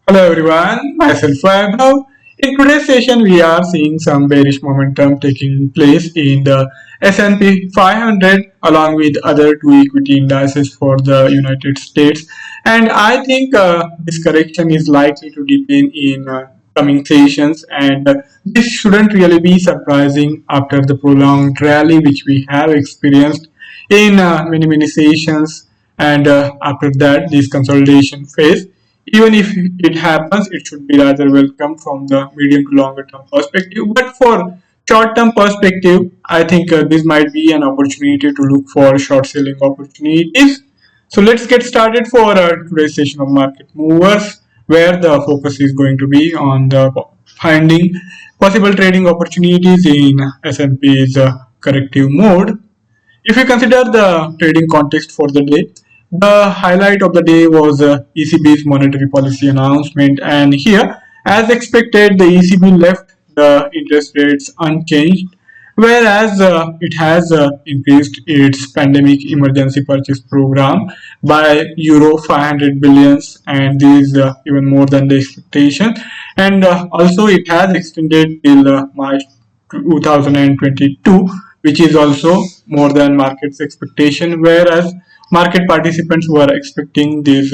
Hello everyone, myself Vaibhav. In today's session, we are seeing some bearish momentum taking place in the S&P 500 along with other two equity indices for the United States. And I think this correction is likely to deepen in coming sessions, and this shouldn't really be surprising after the prolonged rally which we have experienced in many sessions. And after that, this consolidation phase, even if it happens, it should be rather welcome from the medium to longer term perspective. But for short term perspective, I think this might be an opportunity to look for short selling opportunities. So let's get started for today's session of market movers, where the focus is going to be on the finding possible trading opportunities in S&P's corrective mode. If you consider the trading context for the day, the highlight of the day was ECB's monetary policy announcement, and here, as expected, the ECB left the interest rates unchanged, whereas it has increased its pandemic emergency purchase program by euro 500 billions, and this is even more than the expectation. And also, it has extended till March 2022, which is also more than market's expectation, whereas market participants were expecting these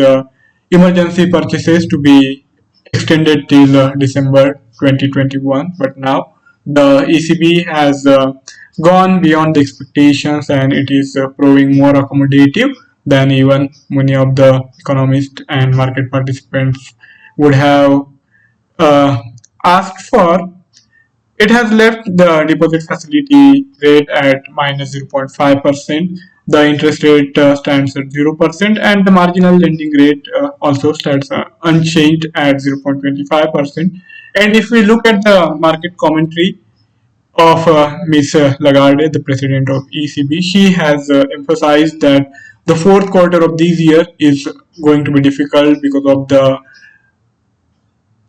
emergency purchases to be extended till December 2021. But now the ECB has gone beyond the expectations, and it is proving more accommodative than even many of the economists and market participants would have uh, asked for. It has left the deposit facility rate at minus 0.5%. The interest rate stands at 0%, and the marginal lending rate also stands unchanged at 0.25%. And if we look at the market commentary of Ms. Lagarde, the president of ECB, she has emphasized that the fourth quarter of this year is going to be difficult because of the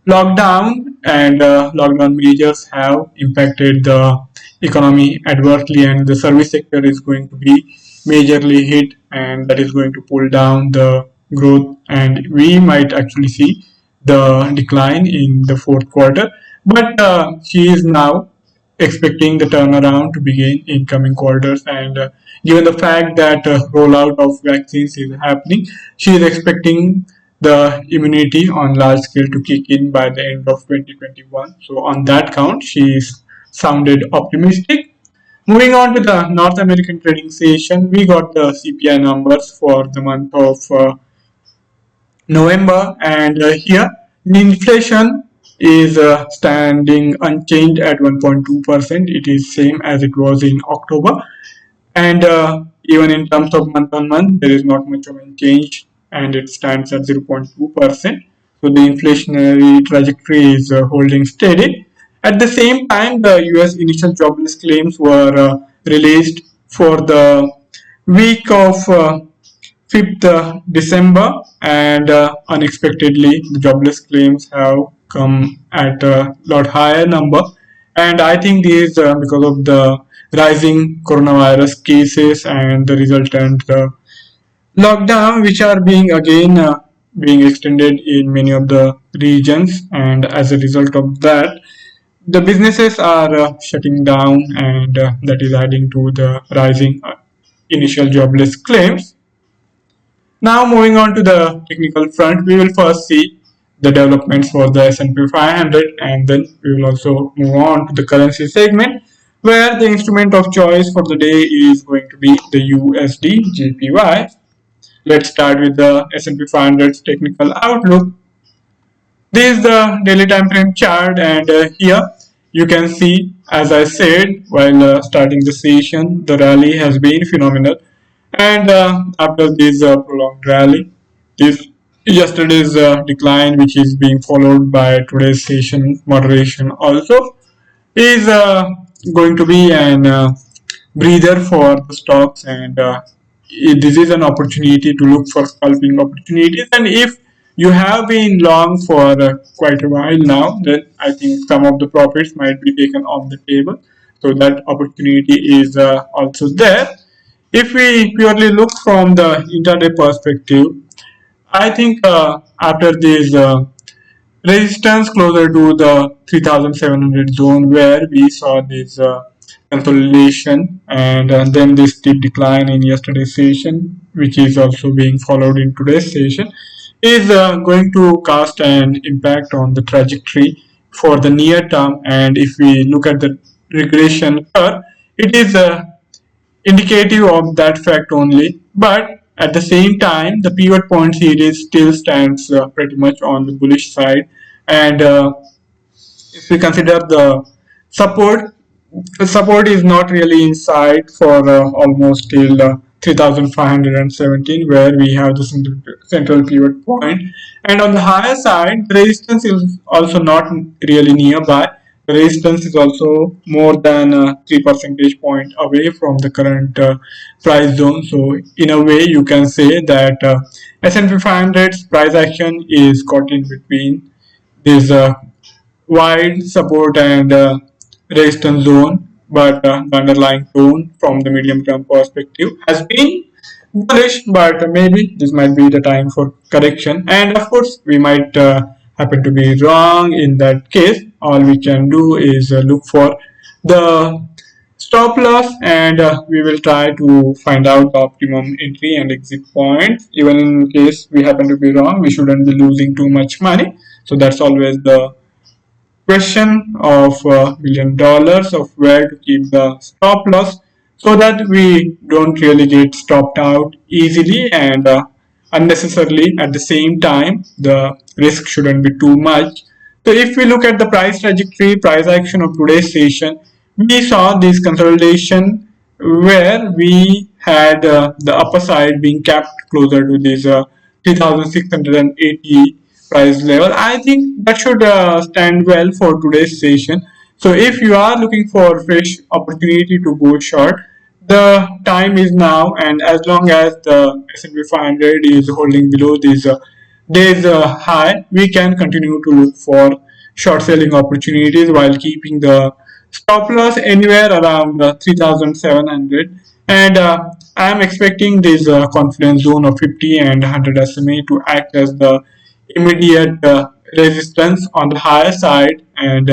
lockdown, and lockdown measures have impacted the economy adversely, and the service sector is going to be majorly hit, and that is going to pull down the growth, and we might actually see the decline in the fourth quarter. But she is now expecting the turnaround to begin in coming quarters, and given the fact that rollout of vaccines is happening, she is expecting the immunity on large scale to kick in by the end of 2021. So on that count, she is sounded optimistic. Moving on to the North American trading session, we got the CPI numbers for the month of November, and here the inflation is standing unchanged at 1.2%. It is same as it was in October, and even in terms of month on month, there is not much of a change, and it stands at 0.2%. So the inflationary trajectory is holding steady. At the same time, the US initial jobless claims were released for the week of 5th December, and unexpectedly, the jobless claims have come at a lot higher number. And I think this is because of the rising coronavirus cases and the resultant lockdown, which are being again being extended in many of the regions. And as a result of that, the businesses are shutting down, and that is adding to the rising initial jobless claims. Now moving on to the technical front, we will first see the developments for the S&P 500, and then we will also move on to the currency segment, where the instrument of choice for the day is going to be the USDJPY. Let's start with the S&P 500's technical outlook. This is the daily time frame chart, and here you can see, as I said while starting the session, the rally has been phenomenal. And after this prolonged rally, this yesterday's decline, which is being followed by today's session moderation, also is going to be an breather for the stocks, and this is an opportunity to look for scalping opportunities. And if you have been long for quite a while now, then I think some of the profits might be taken off the table. So that opportunity is also there. If we purely look from the intraday perspective, I think after this resistance closer to the 3700 zone where we saw this consolidation and then this steep decline in yesterday's session, which is also being followed in today's session, is going to cast an impact on the trajectory for the near term. And if we look at the regression curve, it is indicative of that fact only. But at the same time, the pivot point series still stands pretty much on the bullish side. And if we consider support, the support is not really in sight for almost till 3517, where we have the central pivot point. And on the higher side, the resistance is also not really nearby. The resistance is also more than 3 percentage point away from the current price zone. So in a way, you can say that S&P 500's price action is caught in between this wide support and resistance zone, but the underlying tone from the medium term perspective has been bullish, but maybe this might be the time for correction. And of course, we might happen to be wrong in that case. All we can do is look for the stop loss and we will try to find out the optimum entry and exit points. Even in case we happen to be wrong, we shouldn't be losing too much money. So that's always the question of $1 million of where to keep the stop loss so that we don't really get stopped out easily and unnecessarily. At the same time, the risk shouldn't be too much. So if we look at the price trajectory, price action of today's session, we saw this consolidation where we had the upper side being capped closer to this 3680 price level. I think that should stand well for today's session. So if you are looking for fresh opportunity to go short, the time is now, and as long as the S&P 500 is holding below this day's high, we can continue to look for short selling opportunities while keeping the stop loss anywhere around 3700. And I am expecting this confidence zone of 50 and 100 SMA to act as the immediate resistance on the higher side. And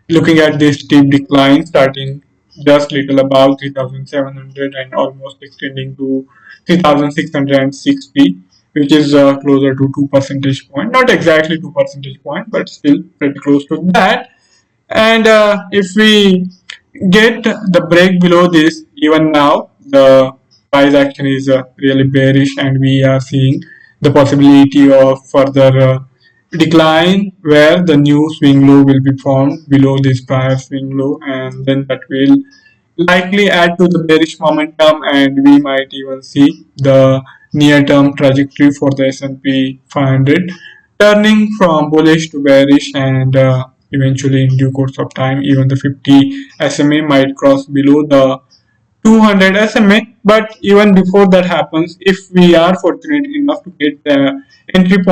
looking at this steep decline starting just little above 3700 and almost extending to 3660, which is closer to 2 percentage point, not exactly 2 percentage point, but still pretty close to that. And if we get the break below this, even now the price action is really bearish, and we are seeing the possibility of further decline where the new swing low will be formed below this prior swing low, and then that will likely add to the bearish momentum, and we might even see the near-term trajectory for the S&P 500 turning from bullish to bearish, and eventually in due course of time even the 50 SMA might cross below the 200 SMA. But even before that happens, if we are fortunate enough to get the entry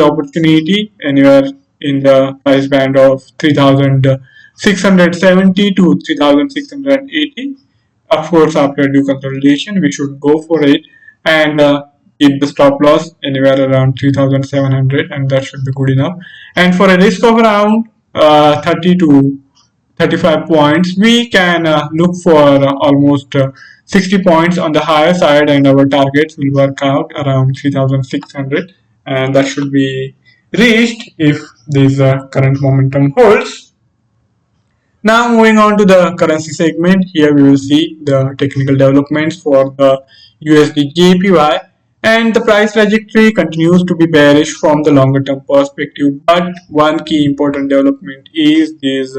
opportunity anywhere in the price band of 3670 to 3680, of course after due consolidation we should go for it and keep the stop loss anywhere around 3700, and that should be good enough. And for a risk of around 30 to 35 points, we can look for almost 60 points on the higher side, and our targets will work out around 3600, and that should be reached if this current momentum holds. Now moving on to the currency segment, here we will see the technical developments for the USDJPY, and the price trajectory continues to be bearish from the longer term perspective. But one key important development is this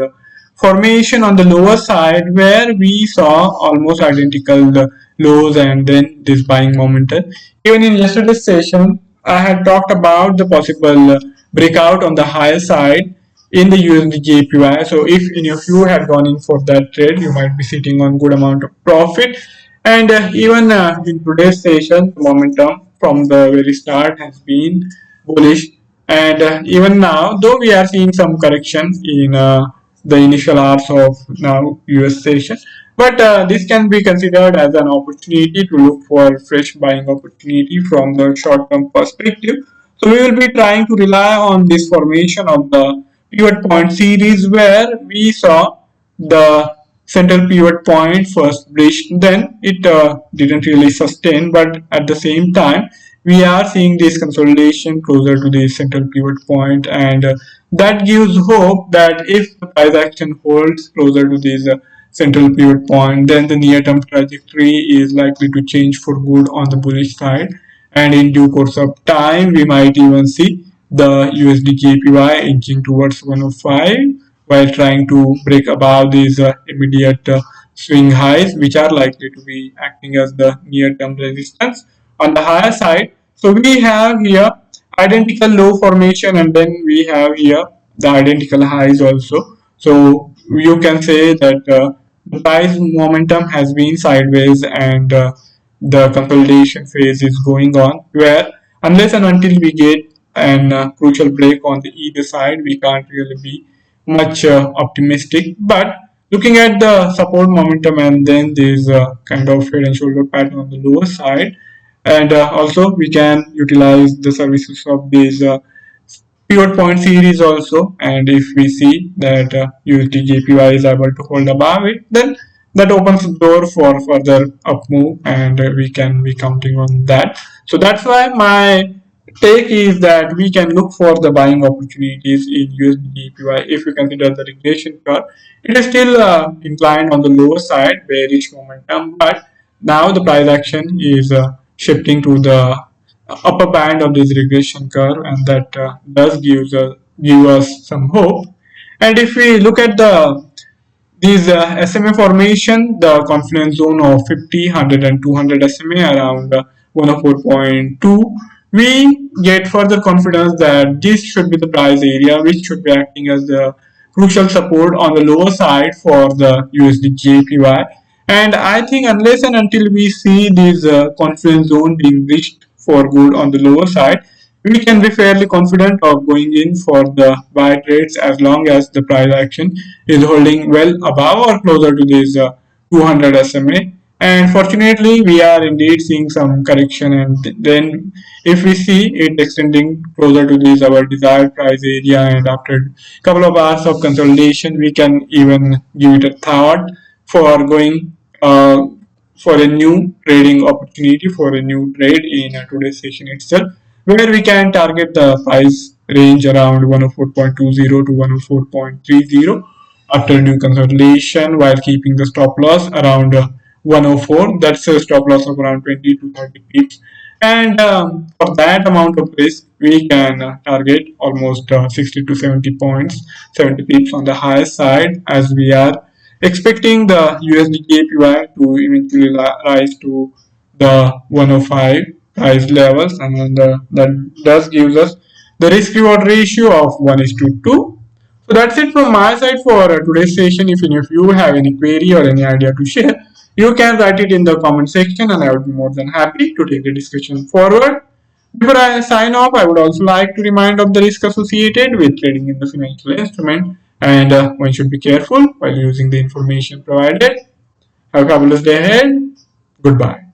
formation on the lower side where we saw almost identical lows and then this buying momentum. Even in yesterday's session, I had talked about the possible breakout on the higher side in the USDJPY. So if any of you had gone in for that trade, you might be sitting on good amount of profit. And even in today's session, the momentum from the very start has been bullish. And even now, though we are seeing some correction in the initial hours of now US session, but this can be considered as an opportunity to look for fresh buying opportunity from the short-term perspective. So we will be trying to rely on this formation of the pivot point series where we saw the central pivot point first breached, then it didn't really sustain, but at the same time we are seeing this consolidation closer to the central pivot point, and that gives hope that if the price action holds closer to this central pivot point, then the near term trajectory is likely to change for good on the bullish side, and in due course of time we might even see the USDJPY inching towards 105 while trying to break above these immediate swing highs, which are likely to be acting as the near term resistance on the higher side. So we have here identical low formation, and then we have here the identical highs also. So you can say that the price momentum has been sideways, and the consolidation phase is going on, where unless and until we get an crucial break on the either side, we can't really be much optimistic. But looking at the support momentum, and then there's a kind of head and shoulder pattern on the lower side, and also we can utilize the services of these pivot point series also, and if we see that USDJPY is able to hold above it, then that opens the door for further up move, and we can be counting on that. So that's why my take is that we can look for the buying opportunities in USDJPY. If you consider the regression curve, it is still inclined on the lower side, bearish momentum, but now the price action is shifting to the upper band of this regression curve, and that does give us some hope. And if we look at the these SMA formation, the confluence zone of 50, 100 and 200 SMA around 104.2, we get further confidence that this should be the price area which should be acting as the crucial support on the lower side for the USD JPY. And I think unless and until we see this confluence zone being reached for good on the lower side, we can be fairly confident of going in for the buy trades as long as the price action is holding well above or closer to this 200 SMA. And fortunately, we are indeed seeing some correction, and then if we see it extending closer to this our desired price area, and after a couple of hours of consolidation, we can even give it a thought for going for a new trading opportunity, for a new trade in today's session itself, where we can target the price range around 104.20 to 104.30 after new consolidation, while keeping the stop loss around 104. That's a stop loss of around 20 to 30 pips. And for that amount of risk, we can target almost 60 to 70 points, 70 pips on the higher side, as we are expecting the USDJPY to eventually rise to the 105 price levels, and that does gives us the risk reward ratio of 1 is to 2. So that's it from my side for today's session. If any of you have any query or any idea to share, you can write it in the comment section, and I would be more than happy to take the discussion forward. Before I sign off, I would also like to remind of the risk associated with trading in the financial instrument, and one should be careful while using the information provided. Have a fabulous day ahead. Goodbye.